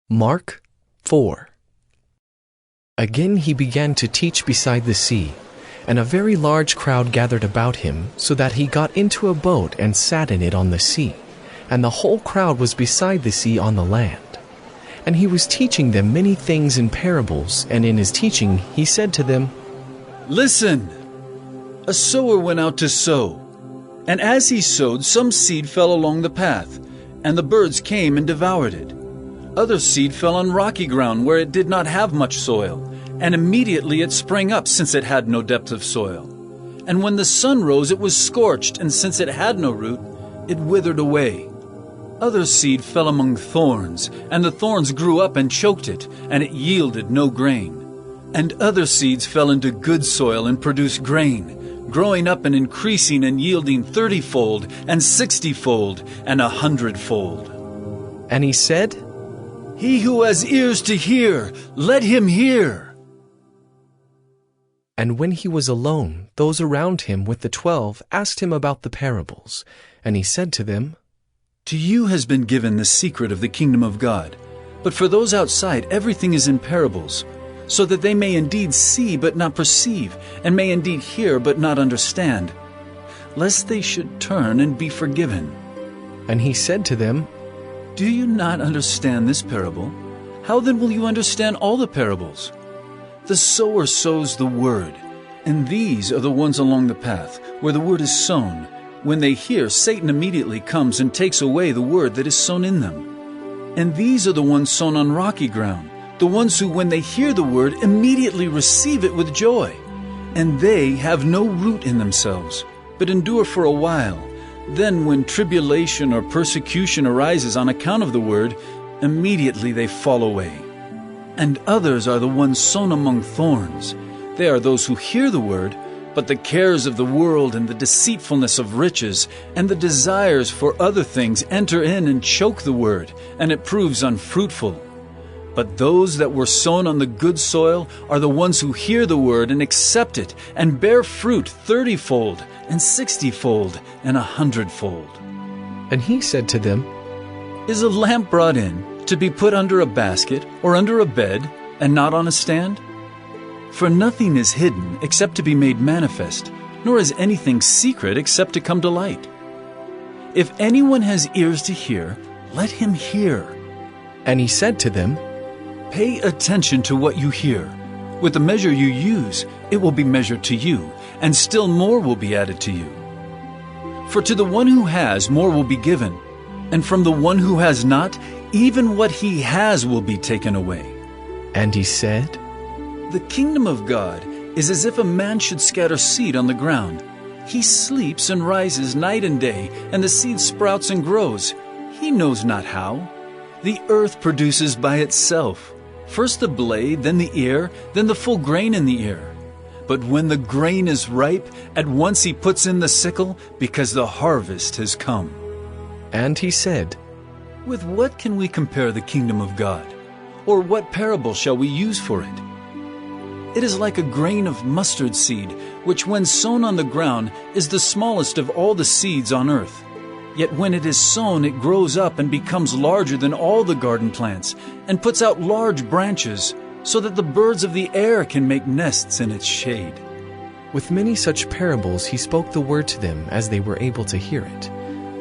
Mark 4. Again he began to teach beside the sea, and a very large crowd gathered about him, so that he got into a boat and sat in it on the sea, and the whole crowd was beside the sea on the land. And he was teaching them many things in parables, and in his teaching he said to them, "Listen! A sower went out to sow, and as he sowed, some seed fell along the path, and the birds came and devoured it. Other seed fell on rocky ground where it did not have much soil, and immediately it sprang up since it had no depth of soil. And when the sun rose, it was scorched, and since it had no root, it withered away. Other seed fell among thorns, and the thorns grew up and choked it, and it yielded no grain. And other seeds fell into good soil and produced grain, growing up and increasing and yielding 30-fold, and 60-fold, and 100-fold. And he said, He who has ears to hear, let him hear." And when he was alone, those around him with the 12 asked him about the parables. And he said to them, "To you has been given the secret of the kingdom of God. But for those outside, everything is in parables, so that they may indeed see but not perceive, and may indeed hear but not understand, lest they should turn and be forgiven." And he said to them, "Do you not understand this parable? How then will you understand all the parables? The sower sows the word, and these are the ones along the path, where the word is sown. When they hear, Satan immediately comes and takes away the word that is sown in them. And these are the ones sown on rocky ground, the ones who, when they hear the word, immediately receive it with joy. And they have no root in themselves, but endure for a while. Then when tribulation or persecution arises on account of the word, immediately they fall away. And others are the ones sown among thorns. They are those who hear the word, but the cares of the world and the deceitfulness of riches and the desires for other things enter in and choke the word, and it proves unfruitful. But those that were sown on the good soil are the ones who hear the word and accept it and bear fruit 30-fold and 60-fold and 100-fold. And he said to them, Is a lamp brought in to be put under a basket or under a bed and not on a stand? For nothing is hidden except to be made manifest, nor is anything secret except to come to light. If anyone has ears to hear, let him hear." And he said to them, "Pay attention to what you hear. With the measure you use, it will be measured to you, and still more will be added to you. For to the one who has, more will be given, and from the one who has not, even what he has will be taken away." And he said, "The kingdom of God is as if a man should scatter seed on the ground. He sleeps and rises night and day, and the seed sprouts and grows. He knows not how. The earth produces by itself, first the blade, then the ear, then the full grain in the ear. But when the grain is ripe, at once he puts in the sickle, because the harvest has come." And he said, "With what can we compare the kingdom of God? Or what parable shall we use for it? It is like a grain of mustard seed, which when sown on the ground is the smallest of all the seeds on earth. Yet when it is sown, it grows up and becomes larger than all the garden plants, and puts out large branches, so that the birds of the air can make nests in its shade." With many such parables he spoke the word to them as they were able to hear it.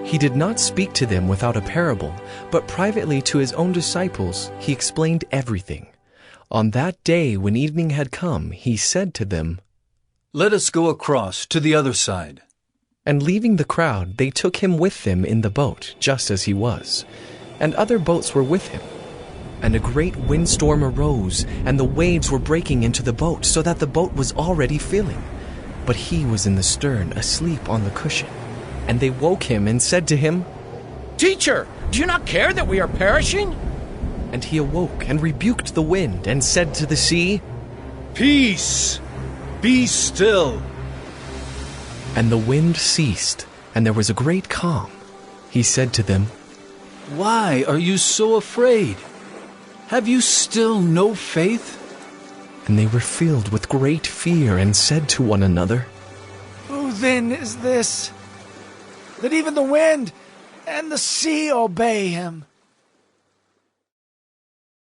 He did not speak to them without a parable, but privately to his own disciples he explained everything. On that day when evening had come, he said to them, "Let us go across to the other side." And leaving the crowd, they took him with them in the boat, just as he was. And other boats were with him. And a great windstorm arose, and the waves were breaking into the boat, so that the boat was already filling. But he was in the stern, asleep on the cushion. And they woke him and said to him, "Teacher, do you not care that we are perishing?" And he awoke and rebuked the wind, and said to the sea, "Peace, be still." And the wind ceased, and there was a great calm. He said to them, "Why are you so afraid? Have you still no faith?" And they were filled with great fear and said to one another, "Who then is this, that even the wind and the sea obey him?"